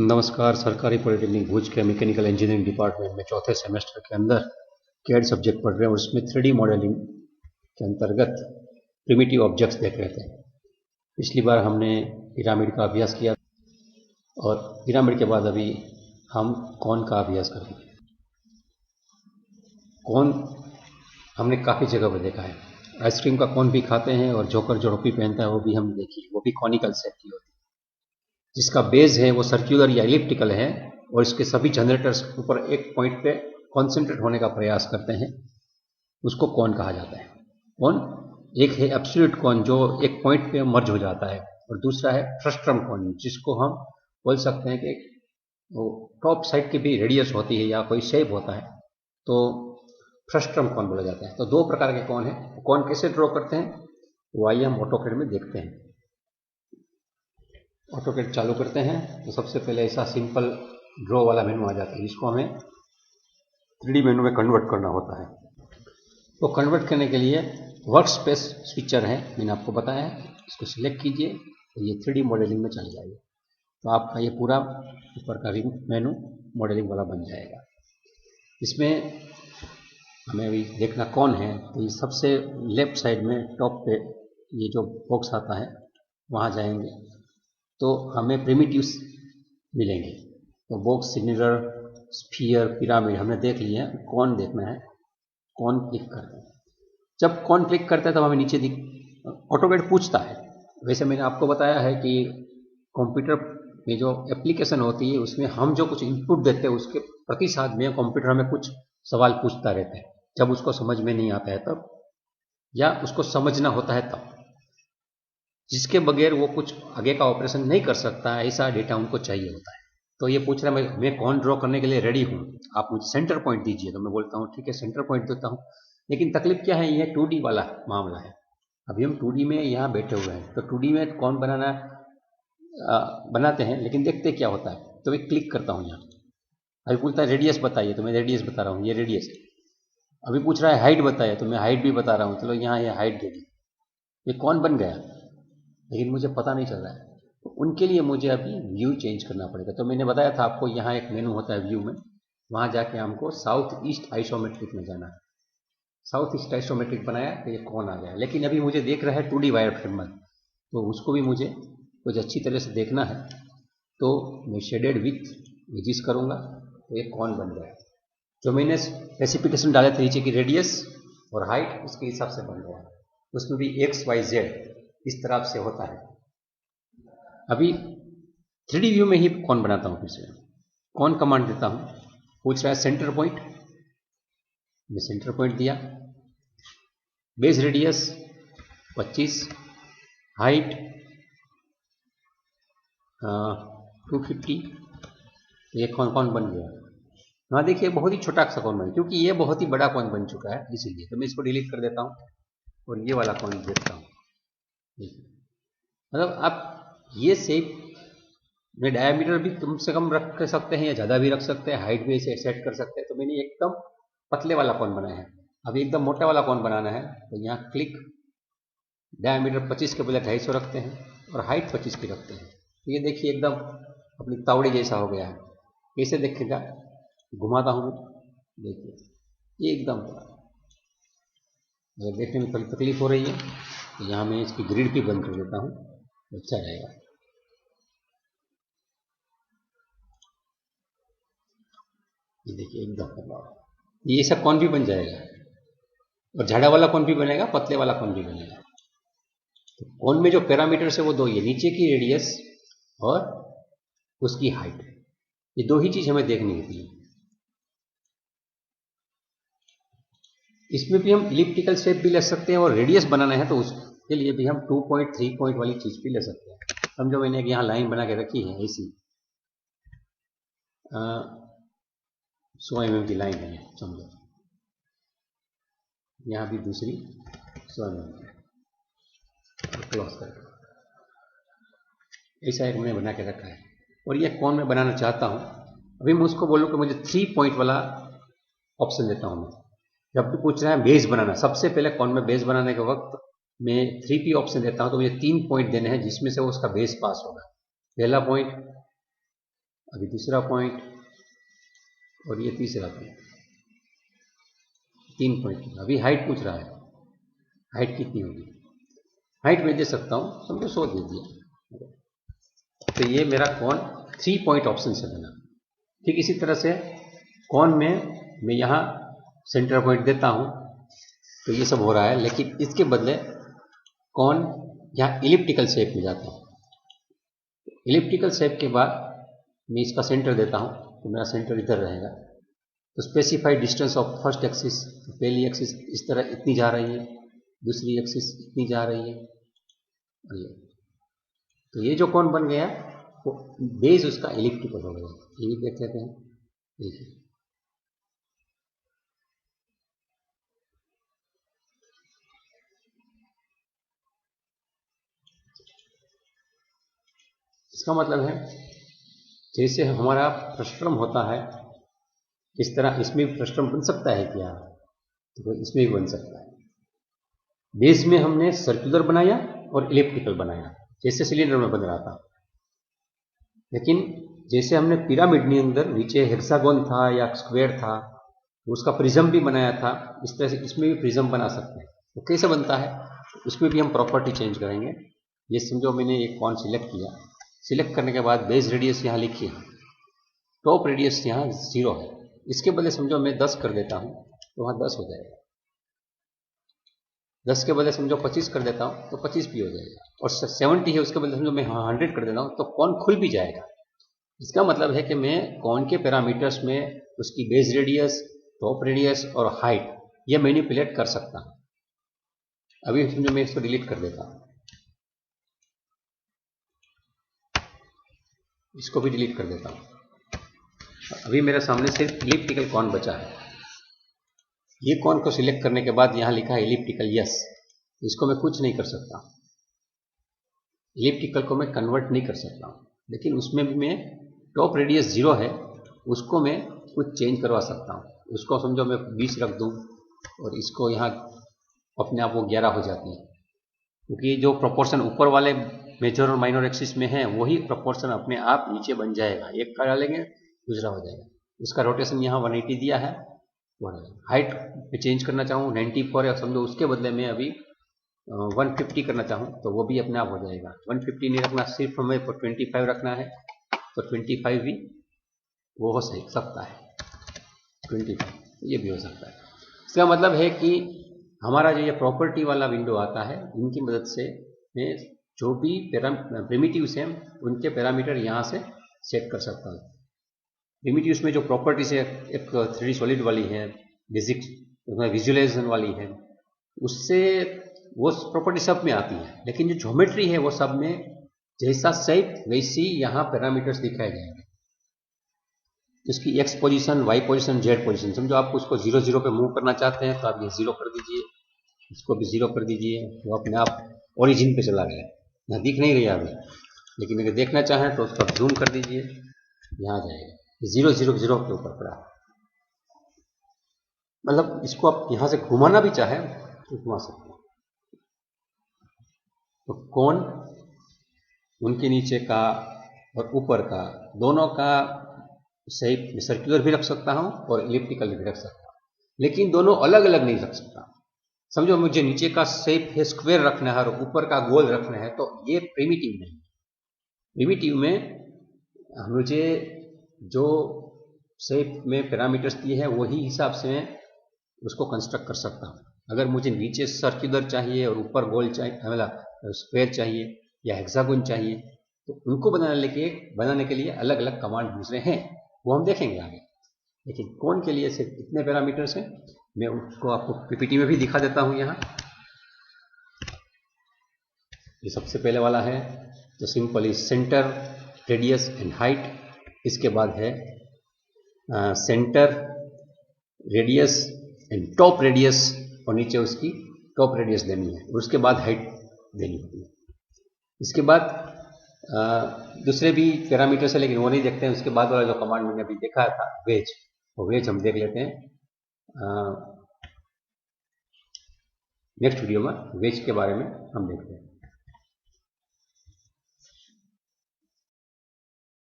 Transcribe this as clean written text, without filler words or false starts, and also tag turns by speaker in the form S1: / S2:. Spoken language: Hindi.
S1: नमस्कार। सरकारी पॉलिटेक्निक भुज के मैकेनिकल इंजीनियरिंग डिपार्टमेंट में चौथे सेमेस्टर के अंदर कैड सब्जेक्ट पढ़ रहे हैं और उसमें 3D मॉडलिंग के अंतर्गत प्रिमिटिव ऑब्जेक्ट्स देख रहे थे। पिछली बार हमने पिरामिड का अभ्यास किया और पिरामिड के बाद अभी हम कौन का अभ्यास करेंगे। कौन हमने काफ़ी जगह पर देखा है। आइसक्रीम का कौन भी खाते हैं और जोकर जो टोपी पहनता है वो भी हमने देखी है। वो भी कॉनिकल शेप की होती है, जिसका बेस है वो सर्क्यूलर या एलिप्टिकल है और इसके सभी जनरेटर्स ऊपर एक पॉइंट पे कॉन्सेंट्रेट होने का प्रयास करते हैं। उसको कौन कहा जाता है। कौन एक है एब्सोल्यूट कौन जो एक पॉइंट पे मर्ज हो जाता है, और दूसरा है फ्रस्ट्रम कौन जिसको हम बोल सकते हैं कि वो टॉप साइड की भी रेडियस होती है या कोई शेप होता है तो फ्रस्ट्रम कौन बोला जाता है। तो दो प्रकार के कौन है। कौन कैसे ड्रॉ करते हैं वो आइए हम ऑटोकैड में देखते हैं। ऑटोकैड चालू करते हैं तो सबसे पहले ऐसा सिंपल ड्रॉ वाला मेनू आ जाता है जिसको हमें 3D मेनू में कन्वर्ट करना होता है। तो कन्वर्ट करने के लिए वर्क स्पेस स्विचर है, मैंने आपको बताया है, इसको सिलेक्ट कीजिए तो ये 3D मॉडलिंग में चले जाइए। तो आपका ये पूरा ऊपर का मेनू मॉडलिंग वाला बन जाएगा। इसमें हमें अभी देखना कौन है तो ये सबसे लेफ्ट साइड में टॉप पे ये जो बॉक्स आता है वहाँ जाएंगे तो हमें प्रिमिटिव्स मिलेंगे। तो बॉक्स, सिलेंडर, स्फीयर, पिरामिड हमने देख लिया है। कौन देखना है, कौन क्लिक करते हैं। जब कौन क्लिक करते हैं तब हमें नीचे ऑटोकैड पूछता है। वैसे मैंने आपको बताया है कि कंप्यूटर में जो एप्लीकेशन होती है उसमें हम जो कुछ इनपुट देते हैं उसके प्रतिसाद में कंप्यूटर हमें कुछ सवाल पूछता रहता है। जब उसको समझ में नहीं आता है तब, या उसको समझना होता है तब, जिसके बगैर वो कुछ आगे का ऑपरेशन नहीं कर सकता, ऐसा डेटा उनको चाहिए होता है। तो ये पूछ रहा है मैं कौन ड्रॉ करने के लिए रेडी हूँ, आप मुझे सेंटर पॉइंट दीजिए। तो मैं बोलता हूँ ठीक है सेंटर पॉइंट देता हूँ। लेकिन तकलीफ क्या है, ये 2D वाला मामला है। अभी हम 2D में यहाँ बैठे हुए हैं तो 2D में कौन बनाना बनाते हैं, लेकिन देखते क्या होता है। तो मैं क्लिक करता हूँ यहाँ। अभी पूछता है रेडियस बताइए तो मैं रेडियस बता रहा हूँ, ये रेडियस है। अभी पूछ रहा है हाइट बताइए तो मैं हाइट भी बता रहा हूँ। चलो यहाँ ये हाइट दे दी, ये कौन बन गया, लेकिन मुझे पता नहीं चल रहा है। तो उनके लिए मुझे अभी व्यू चेंज करना पड़ेगा। तो मैंने बताया था आपको यहाँ एक मेनू होता है व्यू में, वहाँ जाके हमको साउथ ईस्ट आइसोमेट्रिक में जाना है। साउथ ईस्ट आइसोमेट्रिक बनाया तो ये कौन आ गया, लेकिन अभी मुझे देख रहा है 2D वायर फ्रेम में, तो उसको भी मुझे कुछ अच्छी तरह से देखना है। तो मैं शेडेड विथ जिस करूँगा तो ये कौन बन गया। जो मैंने स्पेसिफिकेशन डाले थे नीचे की रेडियस और हाइट उसके हिसाब से बन गया। उसमें भी XYZ इस तरह से होता है। अभी 3D व्यू में ही कौन बनाता हूँ। फिर से कौन कमांड देता हूँ। पूछ रहा है सेंटर पॉइंट, मैं सेंटर पॉइंट दिया। Base radius 25, height 250। ये कौन कौन बन गया। हाँ देखिए बहुत ही छोटा सा कौन बन, क्योंकि ये बहुत ही बड़ा कौन बन चुका है इसीलिए। तो मैं इसको डिलीट कर देता हूँ और ये वाला कौन देखता हूँ। मतलब आप ये शेप में डायमीटर भी कम से कम रख सकते हैं या ज़्यादा भी रख सकते हैं, हाइट भी इसे सेट कर सकते हैं। तो मैंने एकदम पतले वाला कौन बनाया है। अभी एकदम मोटा वाला कौन बनाना है तो यहाँ क्लिक, डायमीटर 25 के बजाय 250 रखते हैं और हाइट 25 की रखते हैं। तो ये देखिए एकदम अपनी तावड़ी जैसा हो गया है। कैसे देखेगा, घुमाता हूँ, देखिए ये एकदम। अगर देखने में थोड़ी तकलीफ हो रही है तो यहाँ मैं इसकी ग्रिड भी बंद कर देता हूँ, अच्छा रहेगा। ये देखिए एकदम बदलाव, ये सब कौन भी बन जाएगा और झाड़ा वाला कौन भी बनेगा, पतले वाला कौन भी बनेगा। तो कौन में जो पैरामीटर्स है वो दो, ये नीचे की रेडियस और उसकी हाइट, ये दो ही चीज हमें देखनी होती है। इसमें भी हम इलिप्टिकल शेप भी ले सकते हैं और रेडियस बनाना है तो उसके लिए भी हम 2 पॉइंट 3 पॉइंट वाली चीज भी ले सकते हैं। समझो मैंने यहाँ लाइन बना के रखी है ऐसी 100 mm की लाइन है, समझो यहाँ भी दूसरी 100 mm क्लॉज करके ऐसा एक मैंने बना के रखा है। और ये कौन मैं बनाना चाहता हूँ, अभी मैं उसको बोलूँ कि मुझे 3 पॉइंट वाला ऑप्शन देता हूँ मैं। जब भी पूछ रहा है बेस बनाना, सबसे पहले कौन में बेस बनाने के वक्त मैं 3P ऑप्शन देता हूँ तो मुझे 3 पॉइंट देने हैं जिसमें से वो उसका बेस पास होगा। पहला पॉइंट अभी दूसरा पॉइंट और ये तीसरा पॉइंट, 3 पॉइंट। अभी हाइट पूछ रहा है, हाइट कितनी होगी। हाइट मैं दे सकता हूँ, समझो 100 दे दिया, तो ये मेरा कौन 3 पॉइंट ऑप्शन से बना। ठीक इसी तरह से कौन में मैं यहाँ सेंटर पॉइंट देता हूँ तो ये सब हो रहा है, लेकिन इसके बदले कौन यहाँ इलिप्टिकल शेप में जाता हूँ। इलिप्टिकल शेप के बाद मैं इसका सेंटर देता हूँ तो मेरा सेंटर इधर रहेगा। तो specified distance of first axis, पहली एक्सिस इस तरह इतनी जा रही है, दूसरी एक्सिस इतनी जा रही है, और ये तो ये जो कौन बन गया वो बेस उसका इलिप्टिकल हो गया। ये भी देख लेते हैं, देखिए इसका मतलब है जैसे हमारा फ्रस्ट्रम होता है इस तरह इसमें भी फ्रस्ट्रम बन सकता है क्या, तो इसमें भी बन सकता है। बेस में हमने सर्कुलर बनाया और इलिप्टिकल बनाया जैसे सिलेंडर में बन रहा था, लेकिन जैसे हमने पिरामिड के अंदर नीचे हेक्सागोन था या स्क्वायर था, उसका प्रिज्म भी बनाया था, इस तरह से इसमें भी प्रिज्म बना सकते हैं। तो कैसे बनता है, इसमें भी हम प्रॉपर्टी चेंज करेंगे। ये समझो मैंने एक कॉन सिलेक्ट किया, सिलेक्ट करने के बाद बेस रेडियस यहाँ लिखिए, टॉप रेडियस यहाँ 0 है, इसके बदले समझो मैं 10 कर देता हूँ तो वहाँ 10 हो जाएगा। 10 के बदले समझो 25 कर देता हूँ तो 25 भी हो जाएगा, और 70 है उसके बदले समझो मैं 100 कर देता हूँ तो कौन खुल भी जाएगा। इसका मतलब है कि मैं कौन के पैरामीटर्स में उसकी बेस रेडियस, टॉप रेडियस और हाइट ये मैनिपुलेट कर सकता हूँ। अभी समझो मैं इसको डिलीट कर देता हूँ, इसको भी डिलीट कर देता हूँ। अभी मेरे सामने सिर्फ इलिप्टिकल कौन बचा है। ये कौन को सिलेक्ट करने के बाद यहाँ लिखा है इलिप्टिकल यस, इसको मैं कुछ नहीं कर सकता। इलिप्टिकल को मैं कन्वर्ट नहीं कर सकता, लेकिन उसमें भी मैं टॉप रेडियस 0 है उसको मैं कुछ चेंज करवा सकता हूँ। उसको समझो मैं 20 रख दूँ और इसको यहाँ अपने आप वो 11 हो जाती है, क्योंकि जो प्रोपोर्शन ऊपर वाले मेजर और माइनर एक्सिस में है वही प्रोपोर्शन अपने आप नीचे बन जाएगा। एक का डालेंगे दूसरा हो जाएगा। उसका रोटेशन यहाँ 180 दिया है, हाइट में चेंज करना चाहूँ 94 है समझो, उसके बदले में अभी 150 करना चाहूँ तो वो भी अपने आप हो जाएगा। 150 नहीं रखना, सिर्फ हमें 25 रखना है तो 25 भी वो हो सकता है, 25 ये भी हो सकता है। इसका मतलब है कि हमारा जो ये प्रॉपर्टी वाला विंडो आता है इनकी मदद से मैं जो भी प्रिमिटिव्स हैं उनके पैरामीटर यहाँ से सेट कर सकता हूँ। प्रिमिटिव्स में जो प्रॉपर्टीज है एक 3D सॉलिड वाली है, बेसिक विजुअलाइजेशन वाली है, उससे वो प्रॉपर्टी सब में आती है, लेकिन जो ज्योमेट्री है वो सब में जैसा शेप वैसी यहाँ पैरामीटर्स दिखाए जाएंगे। इसकी X position, Y position, Z position, समझो आप उसको 0 0 पे मूव करना चाहते हैं तो आप ये 0 कर दीजिए, इसको भी 0 कर दीजिए, वो अपने आप ओरिजिन पे चला गया। यहाँ दिख नहीं रहा अभी, लेकिन अगर देखना चाहें तो उसको जूम कर दीजिए, यहाँ जाएगा 0 0 0 के ऊपर पड़ा। मतलब इसको आप यहाँ से घुमाना भी चाहे तो घुमा सकते हैं। तो कौन उनके नीचे का और ऊपर का दोनों का शेप सर्कुलर भी रख सकता हूँ और इलिप्टिकल भी रख सकता हूँ, लेकिन दोनों अलग अलग नहीं रख सकता। समझो मुझे नीचे का शेप है स्क्वायर रखना है और ऊपर का गोल रखना है, तो ये प्रिमिटिव नहीं। प्रिमिटिव में मुझे जो शेप में पैरामीटर्स दिए हैं वही हिसाब से मैं उसको कंस्ट्रक्ट कर सकता हूँ। अगर मुझे नीचे सर्कुलर चाहिए और ऊपर गोल चाहिए, मतलब स्क्वायर चाहिए या हेक्सागोन चाहिए, तो उनको बनाने के लिए अलग अलग कमांड दूसरे हैं, वो हम देखेंगे आगे। लेकिन कौन के लिए सिर्फ इतने पैरामीटर्स हैं, मैं उसको आपको पीपीटी में भी दिखा देता हूँ। यहाँ ये सबसे पहले वाला है तो simple is centre, radius and height. इसके बाद है centre, radius and top radius, और नीचे उसकी टॉप रेडियस देनी है, और उसके बाद हाइट देनी होती है। इसके बाद दूसरे भी पैरामीटर्स है, लेकिन वो नहीं देखते हैं। उसके बाद वाला जो कमांड मैंने अभी देखा था वेज, वो वेज हम देख लेते हैं नेक्स्ट वीडियो में। वेज के बारे में हम देखते हैं।